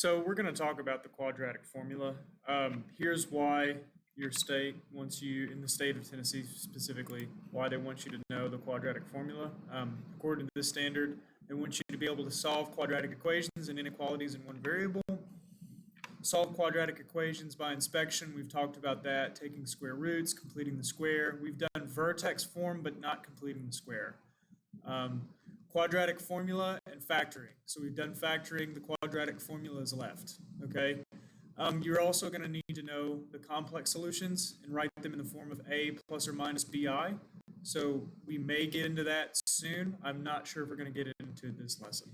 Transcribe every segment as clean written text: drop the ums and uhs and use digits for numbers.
So we're going to talk about the quadratic formula. Here's why your state wants you, in the state of Tennessee specifically, why they want you to know the quadratic formula. According to this standard, they want you to be able to solve quadratic equations and inequalities in one variable. Solve quadratic equations by inspection. We've talked about that, taking square roots, completing the square. We've done vertex form, but not completing the square. Quadratic formula and factoring. So we've done factoring, the quadratic formula is left, okay? You're also going to need to know the complex solutions and write them in the form of a plus or minus bi. So we may get into that soon. I'm not sure if we're going to get into this lesson.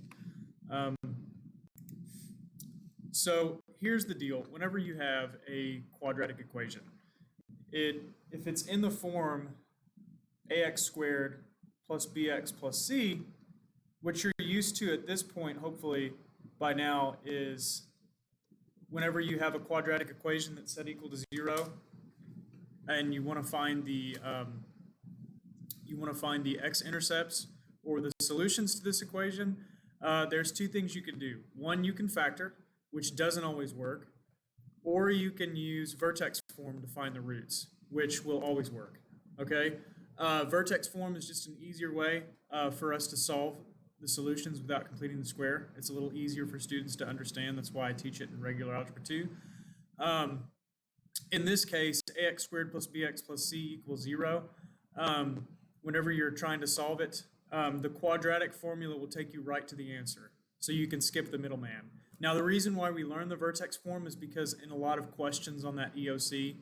So here's the deal. Whenever you have a quadratic equation, if it's in the form ax squared plus bx plus c, what you're used to at this point, hopefully by now, is whenever you have a quadratic equation that's set equal to 0, and you want to find the x-intercepts or the solutions to this equation, there's two things you can do. One, you can factor, which doesn't always work, or you can use vertex form to find the roots, which will always work. Okay. Vertex form is just an easier way for us to solve the solutions without completing the square. It's a little easier for students to understand. That's why I teach it in regular Algebra II. In this case, ax squared plus bx plus c equals 0. Whenever you're trying to solve it, the quadratic formula will take you right to the answer. So you can skip the middleman. Now, the reason why we learn the vertex form is because in a lot of questions on that EOC,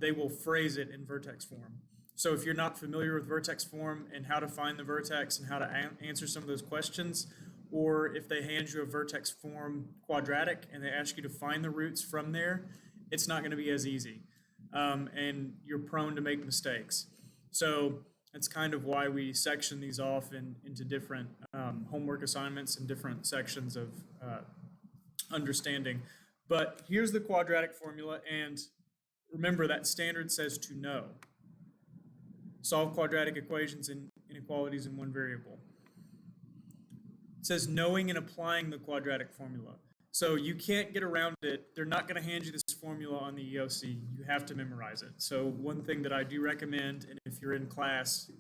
they will phrase it in vertex form. So if you're not familiar with vertex form and how to find the vertex and how to answer some of those questions, or if they hand you a vertex form quadratic and they ask you to find the roots from there, it's not going to be as easy. And you're prone to make mistakes. So that's kind of why we section these off into different homework assignments and different sections of understanding. But here's the quadratic formula, and remember that standard says to know. Solve quadratic equations and inequalities in one variable. It says knowing and applying the quadratic formula. So you can't get around it. They're not going to hand you this formula on the EOC. You have to memorize it. So one thing that I do recommend, and if you're in class,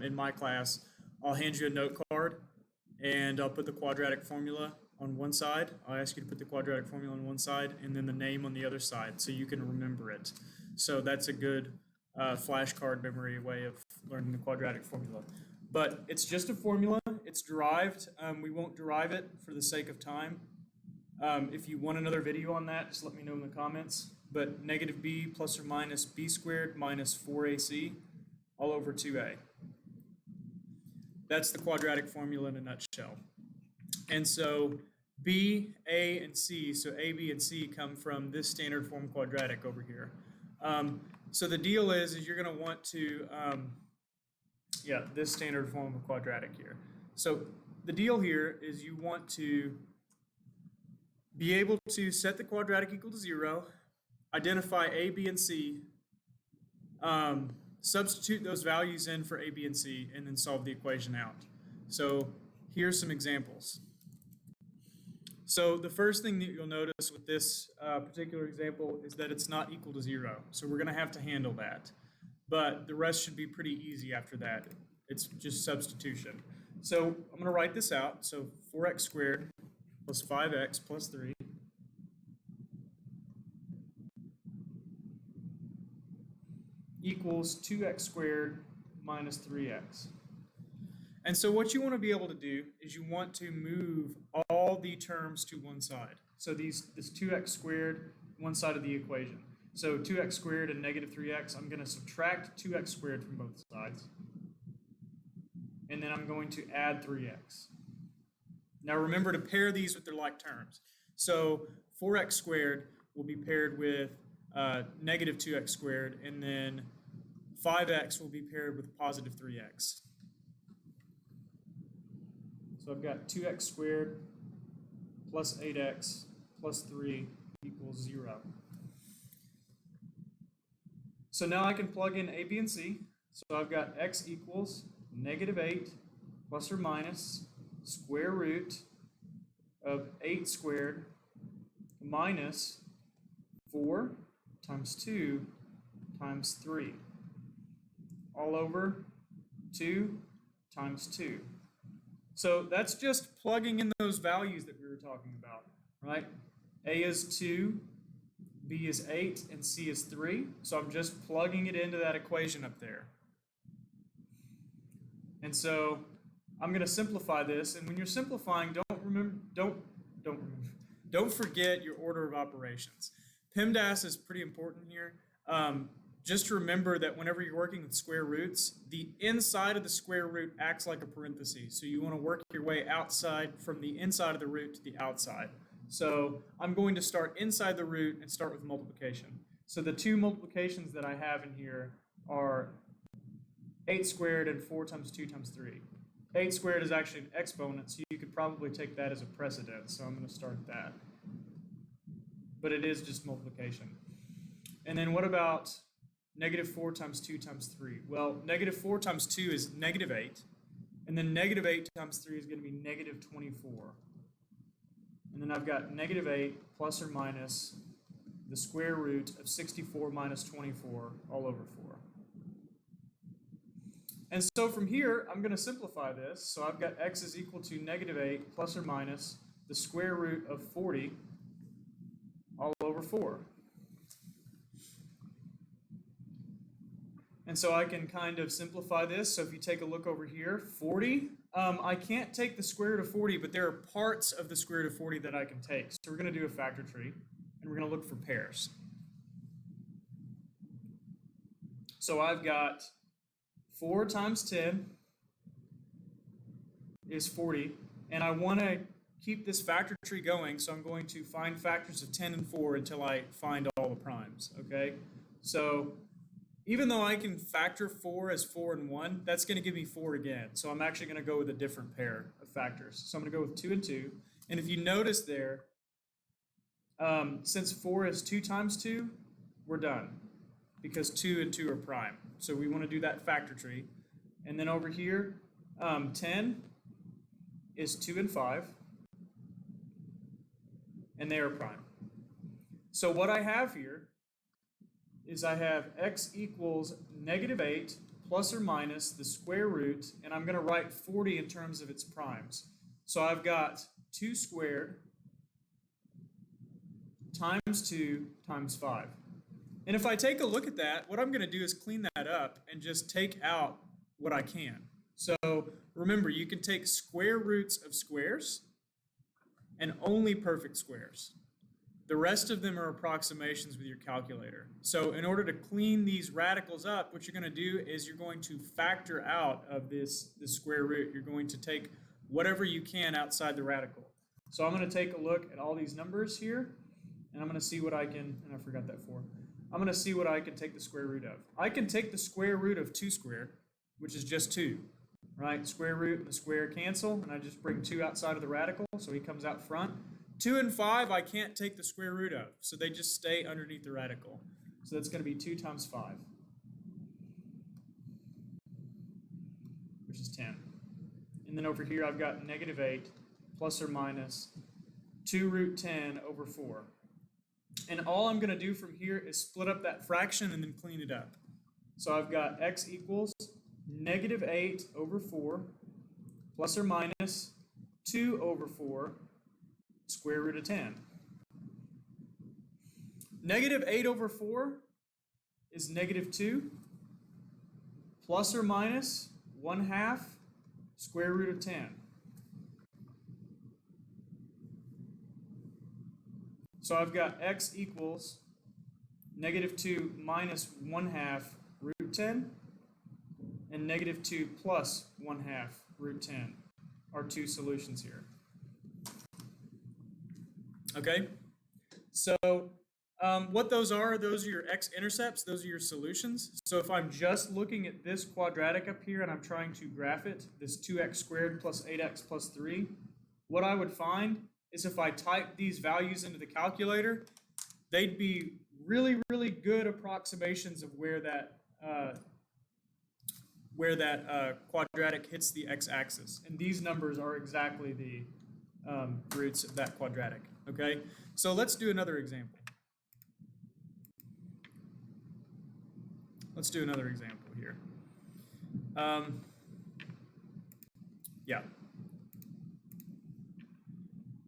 in my class, I'll hand you a note card and I'll put the quadratic formula on one side. I'll ask you to put the quadratic formula on one side and then the name on the other side so you can remember it. So that's a good flashcard memory way of learning the quadratic formula. But it's just a formula. It's derived. We won't derive it for the sake of time. If you want another video on that, just let me know in the comments. But negative b plus or minus b squared minus 4ac all over 2a. That's the quadratic formula in a nutshell. And so b, a, and c, so a, b, and c come from this standard form quadratic over here. So the deal is you're going to want to, this standard form of quadratic here. So the deal here is you want to be able to set the quadratic equal to 0, identify a, b, and c, substitute those values in for a, b, and c, and then solve the equation out. So here's some examples. So the first thing that you'll notice with this particular example is that it's not equal to 0. So we're going to have to handle that. But the rest should be pretty easy after that. It's just substitution. So I'm going to write this out. So 4x squared plus 5x plus 3 equals 2x squared minus 3x. And so what you want to be able to do is you want to move all the terms to one side. So this 2x squared, one side of the equation. So 2x squared and negative 3x, I'm going to subtract 2x squared from both sides. And then I'm going to add 3x. Now remember to pair these with their like terms. So 4x squared will be paired with negative 2x squared, and then 5x will be paired with positive 3x. So I've got 2x squared plus 8x plus 3 equals 0. So now I can plug in a, b, and c. So I've got x equals negative 8 plus or minus square root of 8 squared minus 4 times 2 times 3 all over 2 times 2. So that's just plugging in those values that we were talking about, right? A is 2, B is 8, and C is 3. So I'm just plugging it into that equation up there. And so I'm going to simplify this. And when you're simplifying, don't forget your order of operations. PEMDAS is pretty important here. Just remember that whenever you're working with square roots, the inside of the square root acts like a parenthesis. So you want to work your way outside from the inside of the root to the outside. So I'm going to start inside the root and start with multiplication. So the two multiplications that I have in here are 8 squared and 4 times 2 times 3. 8 squared is actually an exponent, so you could probably take that as a precedent. So I'm going to start that. But it is just multiplication. And then what about negative 4 times 2 times 3? Well, negative 4 times 2 is negative 8. And then negative 8 times 3 is going to be negative 24. And then I've got negative 8 plus or minus the square root of 64 minus 24 all over 4. And so from here, I'm going to simplify this. So I've got x is equal to negative 8 plus or minus the square root of 40 all over 4. And so I can kind of simplify this. So if you take a look over here, 40, I can't take the square root of 40, but there are parts of the square root of 40 that I can take. So we're going to do a factor tree, and we're going to look for pairs. So I've got 4 times 10 is 40, and I want to keep this factor tree going, so I'm going to find factors of 10 and 4 until I find all the primes, okay? So even though I can factor 4 as 4 and 1, that's going to give me 4 again. So I'm actually going to go with a different pair of factors. So I'm going to go with 2 and 2. And if you notice there, since 4 is 2 times 2, we're done because 2 and 2 are prime. So we want to do that factor tree. And then over here, 10 is 2 and 5, and they are prime. So what I have here is I have x equals negative 8 plus or minus the square root, and I'm going to write 40 in terms of its primes. So I've got 2 squared times 2 times 5. And if I take a look at that, what I'm going to do is clean that up and just take out what I can. So remember, you can take square roots of squares and only perfect squares. The rest of them are approximations with your calculator. So in order to clean these radicals up, what you're going to do is you're going to factor out of this square root. You're going to take whatever you can outside the radical. So I'm going to take a look at all these numbers here, and I'm going to see what I can, and I forgot that 4. I'm going to see what I can take the square root of. I can take the square root of 2 squared, which is just 2, right? Square root and the square cancel, and I just bring 2 outside of the radical, so he comes out front. 2 and 5, I can't take the square root of, so they just stay underneath the radical. So that's going to be 2 times 5, which is 10. And then over here, I've got negative 8 plus or minus 2 root 10 over 4. And all I'm going to do from here is split up that fraction and then clean it up. So I've got x equals negative 8 over 4 plus or minus 2 over 4 square root of 10. Negative 8 over 4 is negative 2 plus or minus 1/2 square root of 10. So I've got x equals negative 2 minus 1/2 root 10 and negative 2 plus 1/2 root 10 are two solutions here. Okay, so what those are your x-intercepts, those are your solutions. So if I'm just looking at this quadratic up here and I'm trying to graph it, this 2x squared plus 8x plus 3, what I would find is if I type these values into the calculator, they'd be really, really good approximations of where that quadratic hits the x-axis. And these numbers are exactly the roots of that quadratic. okay? So let's do another example. Let's do another example here. Yeah.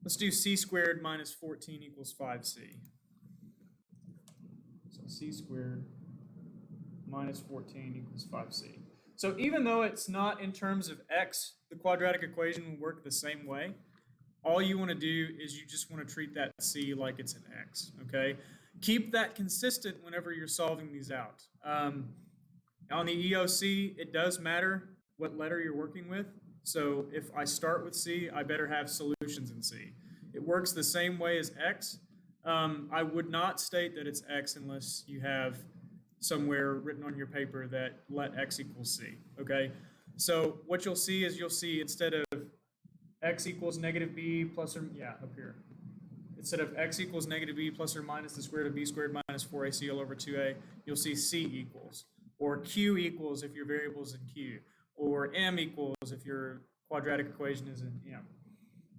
Let's do c squared minus 14 equals 5c. So c squared minus 14 equals 5c. So even though it's not in terms of x, the quadratic equation will work the same way. All you want to do is you just want to treat that c like it's an x, okay? Keep that consistent whenever you're solving these out. On the EOC, it does matter what letter you're working with. So if I start with c, I better have solutions in c. It works the same way as x. I would not state that it's x unless you have somewhere written on your paper that let x equals c, okay? So what you'll see is instead of x equals negative b plus or, yeah, up here. Instead of x equals negative b plus or minus the square root of b squared minus 4ac all over 2a, you'll see c equals, or q equals if your variable is in q, or m equals if your quadratic equation is in m.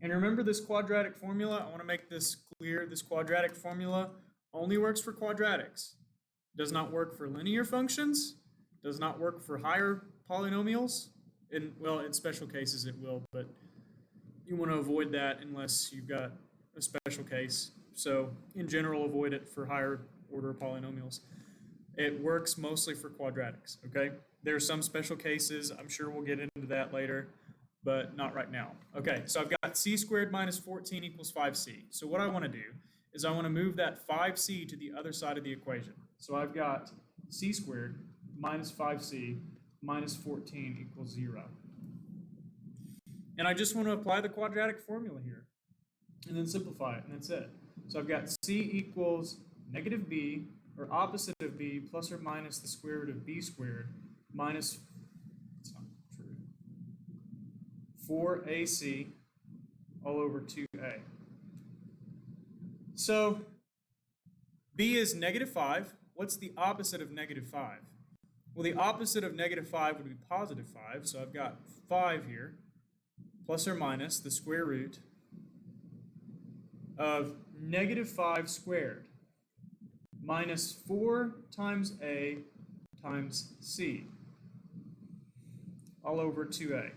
And remember this quadratic formula, I want to make this clear, this quadratic formula only works for quadratics. Does not work for linear functions, does not work for higher polynomials. Well, in special cases it will, but you want to avoid that unless you've got a special case. So in general, avoid it for higher order polynomials. It works mostly for quadratics, okay? There are some special cases, I'm sure we'll get into that later, but not right now. Okay, so I've got c squared minus 14 equals 5c. So what I want to do is I want to move that 5c to the other side of the equation. So I've got c squared minus 5c minus 14 equals 0. And I just want to apply the quadratic formula here and then simplify it, and that's it. So I've got c equals negative b, or opposite of b, plus or minus the square root of b squared minus, it's not true, 4ac all over 2a. So b is negative 5. What's the opposite of negative 5? Well, the opposite of negative 5 would be positive 5, so I've got 5 here, plus or minus the square root of negative 5 squared minus 4 times a times c all over 2a,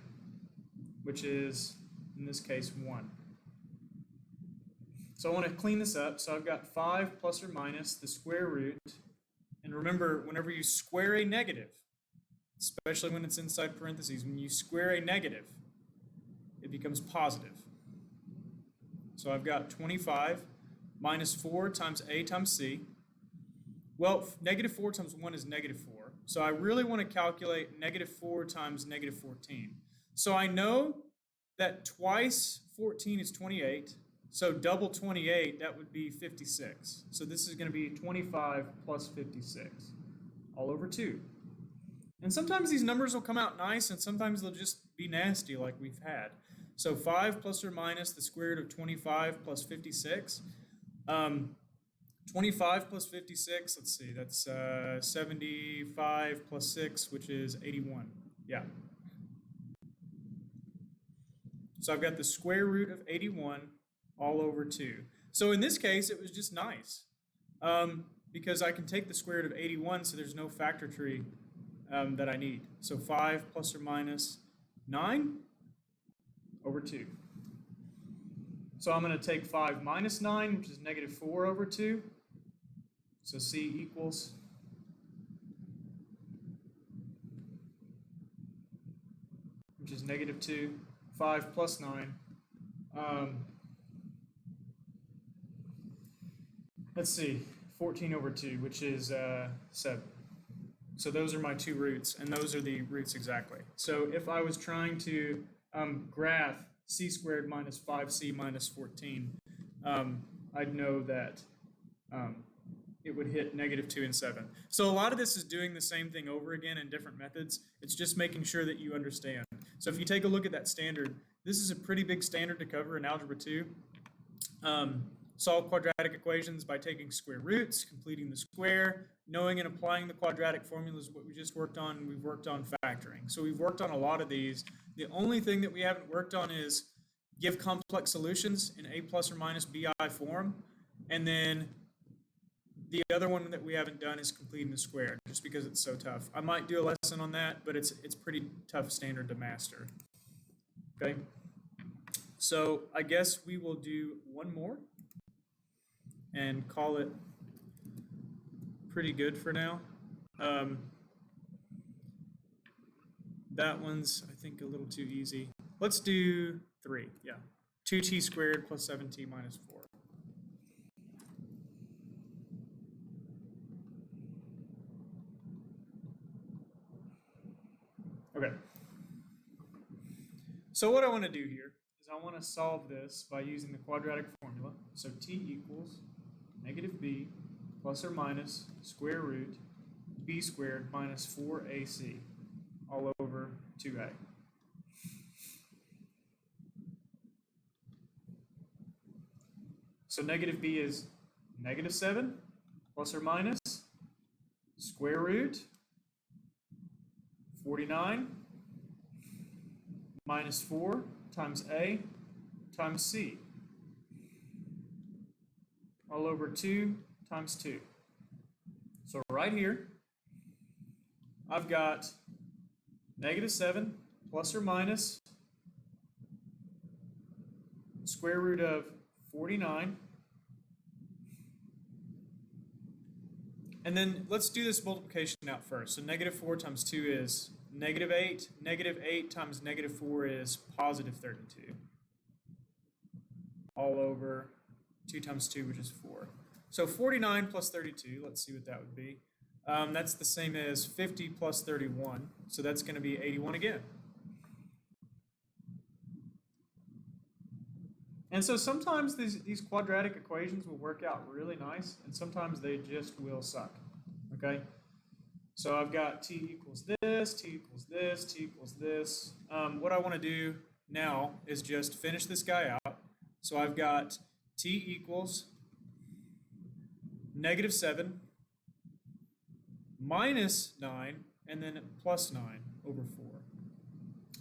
which is, in this case, 1. So I want to clean this up. So I've got 5 plus or minus the square root. And remember, whenever you square a negative, especially when it's inside parentheses, when you square a negative, it becomes positive. So I've got 25 minus 4 times a times c. Well, negative 4 times 1 is negative 4. So I really want to calculate negative 4 times negative 14. So I know that twice 14 is 28. So double 28, that would be 56. So this is going to be 25 plus 56 all over 2. And sometimes these numbers will come out nice, and sometimes they'll just be nasty like we've had. So 5 plus or minus the square root of 25 plus 56. 25 plus 56, let's see, that's 75 plus 6, which is 81. Yeah. So I've got the square root of 81 all over 2. So in this case, it was just nice because I can take the square root of 81, so there's no factor tree that I need. So 5 plus or minus 9 over 2. So I'm going to take 5 minus 9, which is negative 4 over 2. So C equals which is negative 2. 5 plus 9. Let's see, 14 over 2, which is 7. So those are my two roots, and those are the roots exactly. So if I was trying to graph c squared minus 5c minus 14, I'd know that it would hit negative 2 and 7. So a lot of this is doing the same thing over again in different methods. It's just making sure that you understand. So if you take a look at that standard, this is a pretty big standard to cover in Algebra II. Solve quadratic equations by taking square roots, completing the square, knowing and applying the quadratic formula is what we just worked on. We've worked on factoring. So we've worked on a lot of these. The only thing that we haven't worked on is give complex solutions in a plus or minus bi form, and then the other one that we haven't done is completing the square, just because it's so tough. I might do a lesson on that, but it's pretty tough standard to master. Okay, so I guess we will do one more and call it pretty good for now. That one's, I think, a little too easy. Let's do 3, yeah. 2t squared plus 7t minus 4. Okay. So what I want to do here is I want to solve this by using the quadratic formula. So t equals negative b plus or minus square root b squared minus 4ac all over 2a. So negative b is negative 7 plus or minus square root 49 minus 4 times a times c all over 2 times 2. So right here, I've got negative 7 plus or minus square root of 49. And then let's do this multiplication out first. So negative 4 times 2 is negative 8. Negative 8 times negative 4 is positive 32. All over 2 times 2, which is 4. So 49 plus 32, let's see what that would be. That's the same as 50 plus 31. So that's going to be 81 again. And so sometimes these quadratic equations will work out really nice, and sometimes they just will suck, okay? So I've got t equals this, t equals this, t equals this. What I want to do now is just finish this guy out. So I've got t equals negative 7 minus 9, and then plus 9 over 4.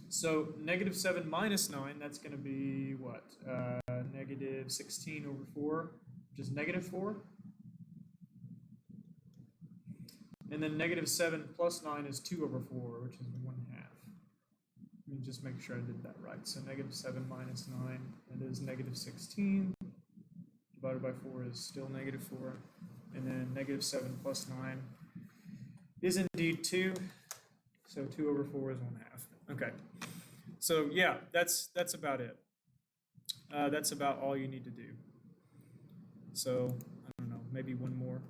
So negative 7 minus 9, that's going to be what? Negative 16 over 4, which is negative 4. And then negative 7 plus 9 is 2 over 4, which is 1/2. Let me just make sure I did that right. So negative 7 minus 9, that is negative 16. Divided by 4 is still negative 4. And then negative 7 plus 9 is indeed 2. So 2 over 4 is 1/2. Okay. So yeah, that's about it. That's about all you need to do. So I don't know, maybe one more.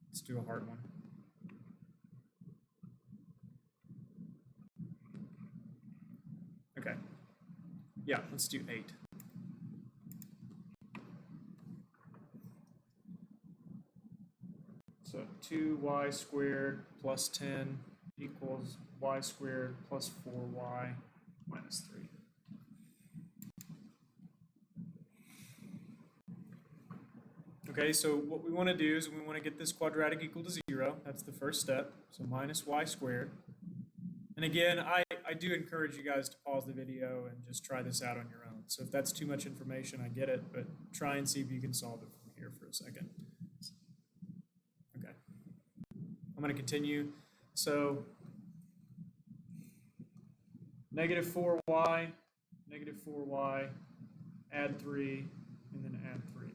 Let's do a hard one. Okay. Yeah, let's do 8. So 2y squared plus 10 equals y squared plus 4y minus 3. Okay, so what we want to do is we want to get this quadratic equal to 0. That's the first step. So minus y squared. And again, I do encourage you guys to pause the video and just try this out on your own. So if that's too much information, I get it, but try and see if you can solve it from here for a second. Okay. I'm going to continue. So negative 4y, add 3, and then add 3.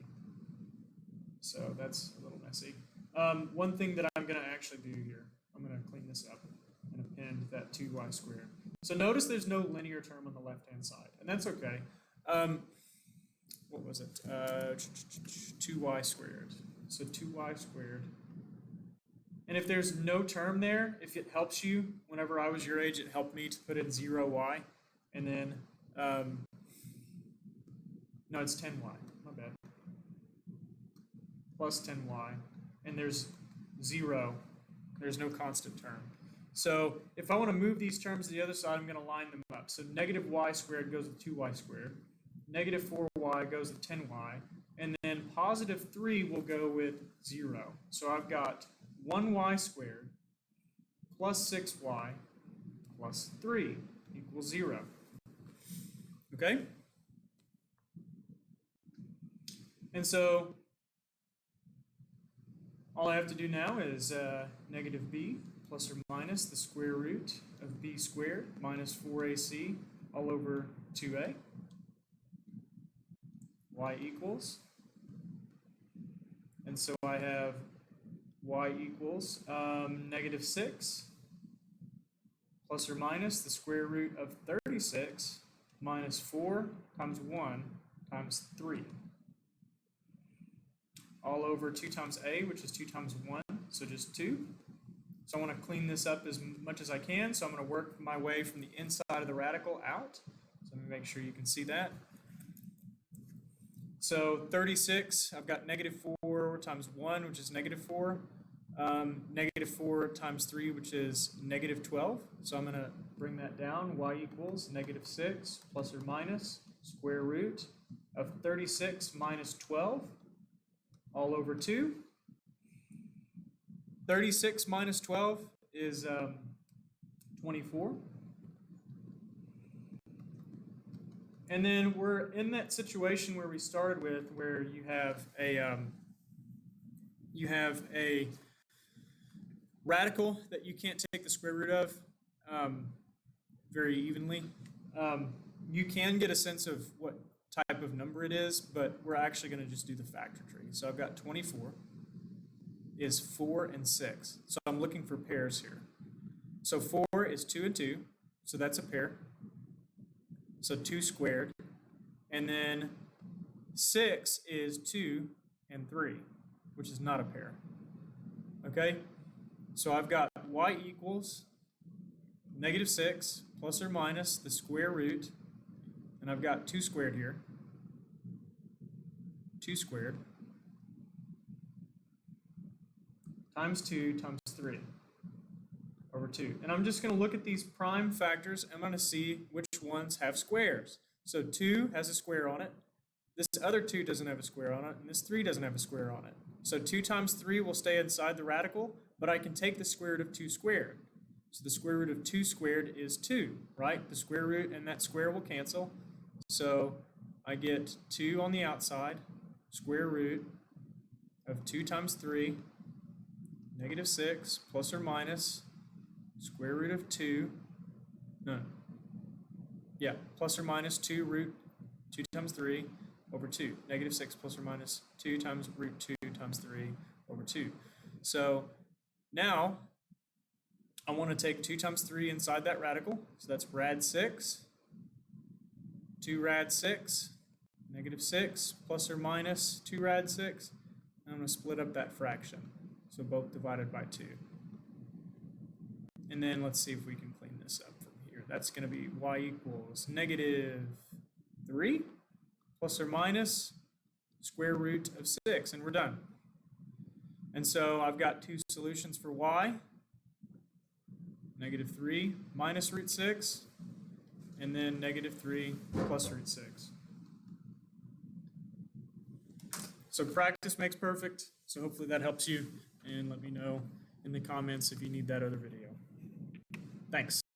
So that's a little messy. One thing that I'm going to actually do here, I'm going to clean this up and append that 2y squared. So notice there's no linear term on the left-hand side, and that's okay. What was it? 2y squared. So 2y squared. And if there's no term there, if it helps you, whenever I was your age, it helped me to put in 0y. And then, no, it's 10y. My bad. Plus 10y. And there's 0. There's no constant term. So if I want to move these terms to the other side, I'm going to line them up. So negative y squared goes with 2y squared. Negative 4y goes with 10y. And then positive 3 will go with 0. So I've got 1y squared plus 6y plus 3 equals 0. Okay? And so all I have to do now is negative b plus or minus the square root of b squared minus 4ac all over 2a. Y equals. And so I have y equals negative 6 plus or minus the square root of 36 minus 4 times 1 times 3. All over 2 times a, which is 2 times 1, so just 2. So I want to clean this up as much as I can, so I'm going to work my way from the inside of the radical out. So let me make sure you can see that. So 36, I've got negative 4 times 1, which is negative 4. Negative 4 times 3, which is negative 12. So I'm going to bring that down. Y equals negative 6 plus or minus square root of 36 minus 12 all over 2. 36 minus 12 is 24. And then we're in that situation where we started with, where you have a radical that you can't take the square root of very evenly. You can get a sense of what type of number it is, but we're actually going to just do the factor tree. So I've got 24 is 4 and 6. So I'm looking for pairs here. So 4 is 2 and 2, so that's a pair. So 2 squared. And then 6 is 2 and 3, which is not a pair. Okay? So I've got y equals negative 6 plus or minus the square root, and I've got 2 squared here. 2 squared times 2 times 3 over 2. And I'm just going to look at these prime factors. I'm going to see which ones have squares. So 2 has a square on it. This other 2 doesn't have a square on it, and this 3 doesn't have a square on it. So 2 times 3 will stay inside the radical, but I can take the square root of 2 squared. So the square root of 2 squared is 2, right? The square root and that square will cancel. So I get 2 on the outside, square root of 2 times 3, negative 6 plus or minus square root of 2, plus or minus 2 root 2 times 3 over 2. Negative 6 plus or minus 2 times root 2 times 3 over 2. So now I want to take 2 times 3 inside that radical. So that's rad 6. 2 rad 6, negative 6 plus or minus 2 rad 6. And I'm going to split up that fraction. So both divided by 2. And then let's see if we can clean this up from here. That's going to be y equals negative 3 plus or minus square root of 6. And we're done. And so I've got 2 solutions for y. Negative 3 minus root 6. And then negative 3 plus root 6. So practice makes perfect. So hopefully that helps you. And let me know in the comments if you need that other video. Thanks.